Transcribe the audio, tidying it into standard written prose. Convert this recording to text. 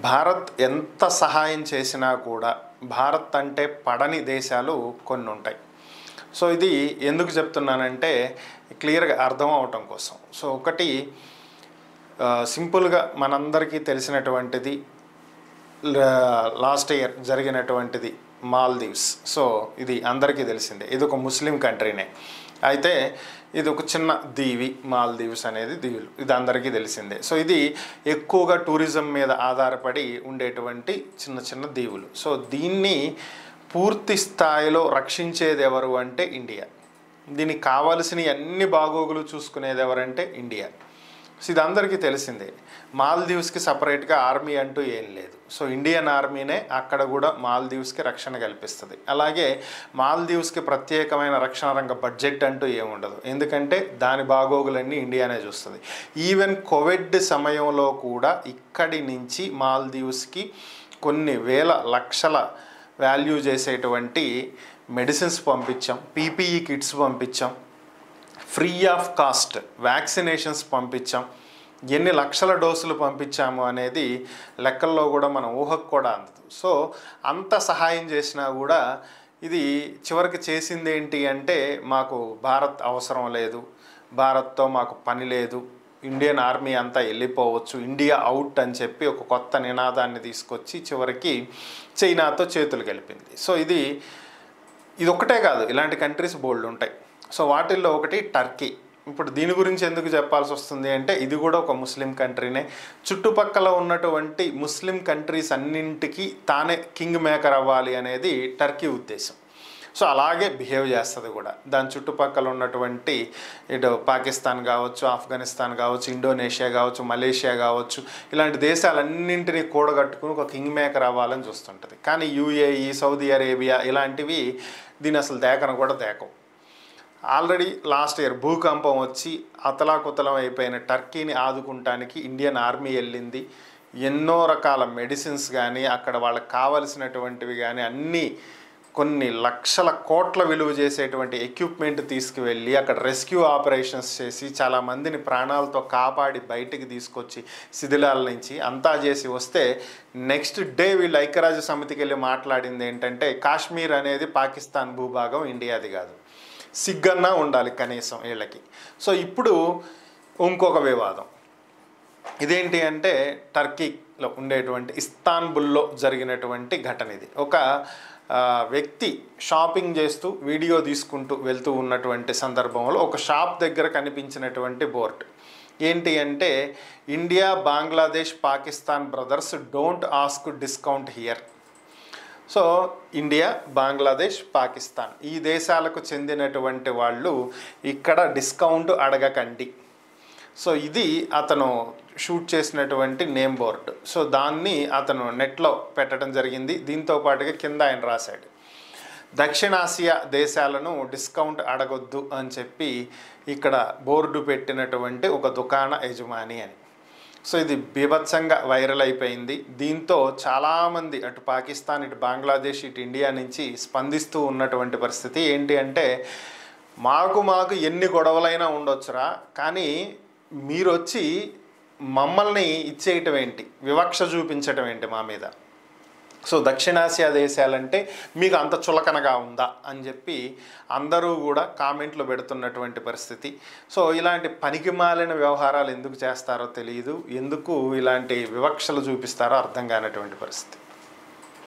భారత్ ఎంత సహాయం చేసినా కూడా భారత్ అంటే పడని దేశాలు కొన్ని ఉంటాయి. సో ఇది ఎందుకు చెప్తున్నానంటే క్లియర్గా అర్థం అవటం కోసం. సో ఒకటి సింపుల్గా మనందరికీ తెలిసినటువంటిది లాస్ట్ ఇయర్ జరిగినటువంటిది మాల్దీవ్స్. సో ఇది అందరికీ తెలిసిందే, ఇది ఒక ముస్లిం కంట్రీనే. అయితే ఇది ఒక చిన్న దీవి, మాల్దీవ్స్ అనేది దీవులు, ఇది అందరికీ తెలిసిందే. సో ఇది ఎక్కువగా టూరిజం మీద ఆధారపడి ఉండేటువంటి చిన్న చిన్న దీవులు. సో దీన్ని పూర్తి స్థాయిలో రక్షించేది ఎవరు అంటే ఇండియా. దీనికి కావాల్సిన అన్ని బాగోగులు చూసుకునేది ఎవరంటే ఇండియా. సో ఇది అందరికీ తెలిసిందే. మాల్దీవ్స్కి సపరేట్గా ఆర్మీ అంటూ ఏం లేదు. సో ఇండియన్ ఆర్మీనే అక్కడ కూడా మాల్దీవ్స్కి రక్షణ కల్పిస్తుంది. అలాగే మాల్దీవ్స్కి ప్రత్యేకమైన రక్షణ రంగ బడ్జెట్ అంటూ ఏముండదు, ఎందుకంటే దాని బాగోగులన్నీ ఇండియానే చూస్తుంది. ఈవెన్ కోవిడ్ సమయంలో కూడా ఇక్కడి నుంచి మాల్దీవ్స్కి కొన్ని వేల లక్షల వాల్యూ చేసేటువంటి మెడిసిన్స్ పంపించాం, పీపీఈ కిట్స్ పంపించాం, ఫ్రీ ఆఫ్ కాస్ట్ వ్యాక్సినేషన్స్ పంపించాం. ఎన్ని లక్షల డోసులు పంపించాము అనేది లెక్కల్లో కూడా మనం ఊహకు కూడా అందదు. సో అంత సహాయం చేసినా కూడా ఇది చివరికి చేసింది ఏంటి అంటే మాకు భారత్ అవసరం లేదు, భారత్తో మాకు పని లేదు, ఇండియన్ ఆర్మీ అంతా వెళ్ళిపోవచ్చు, ఇండియా అవుట్ అని చెప్పి ఒక కొత్త నినాదాన్ని తీసుకొచ్చి చివరికి చైనాతో చేతులు కలిపింది. సో ఇది ఒక్కటే కాదు, ఇలాంటి కంట్రీస్ బోల్డ్ ఉంటాయి. సో వాటిల్లో ఒకటి టర్కీ. ఇప్పుడు దీని గురించి ఎందుకు చెప్పాల్సి వస్తుంది అంటే ఇది కూడా ఒక ముస్లిం కంట్రీనే. చుట్టుపక్కల ఉన్నటువంటి ముస్లిం కంట్రీస్ అన్నింటికి తానే కింగ్ మేకర్ అవ్వాలి అనేది టర్కీ ఉద్దేశం. సో అలాగే బిహేవ్ చేస్తుంది కూడా. దాని చుట్టుపక్కల ఉన్నటువంటి ఇటు పాకిస్తాన్ కావచ్చు, ఆఫ్ఘనిస్తాన్ కావచ్చు, ఇండోనేషియా కావచ్చు, మలేషియా కావచ్చు, ఇలాంటి దేశాలన్నింటినీ కూడగట్టుకుని ఒక కింగ్ మేకర్ అవ్వాలని చూస్తుంటుంది. కానీ యూఏఈ, సౌదీ అరేబియా ఇలాంటివి దీని అసలు దేకను కూడా దేకవు. ఆల్రెడీ లాస్ట్ ఇయర్ భూకంపం వచ్చి అతలాకుతలం అయిపోయిన టర్కీని ఆదుకుంటానికి ఇండియన్ ఆర్మీ వెళ్ళింది. ఎన్నో రకాల మెడిసిన్స్ కానీ అక్కడ వాళ్ళకి కావలసినటువంటివి కానీ అన్నీ కొన్ని లక్షల కోట్ల విలువ చేసేటువంటి ఎక్విప్మెంట్ తీసుకువెళ్ళి అక్కడ రెస్క్యూ ఆపరేషన్స్ చేసి చాలామందిని ప్రాణాలతో కాపాడి బయటికి తీసుకొచ్చి శిథిలాల నుంచి అంతా చేసి వస్తే నెక్స్ట్ డే వీళ్ళు ఐక్యరాజ్య సమితికి వెళ్ళి మాట్లాడింది ఏంటంటే కాశ్మీర్ అనేది పాకిస్తాన్ భూభాగం, ఇండియాది కాదు, సిగ్గన్నా ఉండాలి కనీసం వీళ్ళకి. సో ఇప్పుడు ఇంకొక వివాదం ఇదేంటి అంటే టర్కీలో ఉండేటువంటి ఇస్తాన్బుల్లో జరిగినటువంటి ఘటన ఇది. ఒక వ్యక్తి షాపింగ్ చేస్తూ వీడియో తీసుకుంటూ వెళ్తూ ఉన్నటువంటి సందర్భంలో ఒక షాప్ దగ్గర కనిపించినటువంటి బోర్డు ఏంటి అంటే India, Bangladesh, Pakistan brothers don't ask discount here. So India, Bangladesh, Pakistan ఈ దేశాలకు చెందినటువంటి వాళ్ళు ఇక్కడ డిస్కౌంట్ అడగకండి. సో ఇది అతను షూట్ చేసినటువంటి నేమ్ బోర్డు. సో దాన్ని అతను నెట్లో పెట్టడం జరిగింది. దీంతో పాటుగా కింద ఆయన రాశాడు దక్షిణాసియా దేశాలను డిస్కౌంట్ అడగొద్దు అని చెప్పి ఇక్కడ బోర్డు పెట్టినటువంటి ఒక దుకాణ యజమాని అని. సో ఇది బీభత్సంగా వైరల్ అయిపోయింది. దీంతో చాలామంది అటు పాకిస్తాన్, ఇటు బంగ్లాదేశ్, ఇటు ఇండియా నుంచి స్పందిస్తూ ఉన్నటువంటి పరిస్థితి. ఏంటి అంటే మాకు ఎన్ని గొడవలైనా ఉండొచ్చురా, కానీ మీరు వచ్చి మమ్మల్ని ఇచ్చేయటం ఏంటి, వివక్ష చూపించటం ఏంటి మా మీద. సో దక్షిణాసియా దేశాలంటే మీకు అంత చులకనగా ఉందా అని చెప్పి అందరూ కూడా కామెంట్లు పెడుతున్నటువంటి పరిస్థితి. సో ఇలాంటి పనికిమాలిన వ్యవహారాలు ఎందుకు చేస్తారో తెలియదు, ఎందుకు ఇలాంటి వివక్షలు చూపిస్తారో అర్థం కానటువంటి పరిస్థితి.